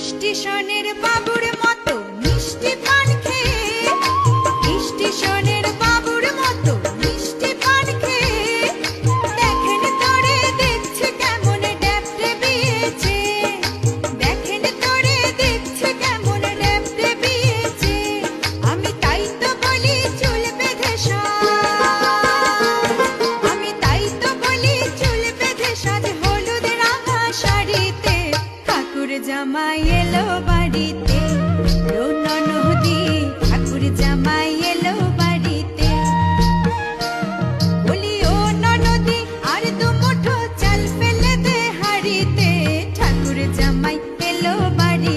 স্টেশনের বাবুর মতো মিষ্টি পান খেয়ে, স্টেশনের বাবুর মতো মিষ্টি পান খেয়ে দেখেন তোরে দেখছে কেমন ড্যাপড়ে বিয়েছে, দেখেন তোরে দেখছে কেমন ড্যাপড়ে বিয়েছে। আমি তাই তো বলি চুল বেঁধে সাজ, আমি তাই তো বলি চুল বেঁধে সাজ হলুদ রাঙা শাড়িতে, ঠাকুর জামাই এলো বাড়িতে, ও ননদি ঠাকুর জামাই এলো বাড়িতে। বলি ও ননদি আর দু মুঠো চাল ফেলে দে হাড়িতে, ঠাকুর জামাই এলো বাড়িতে।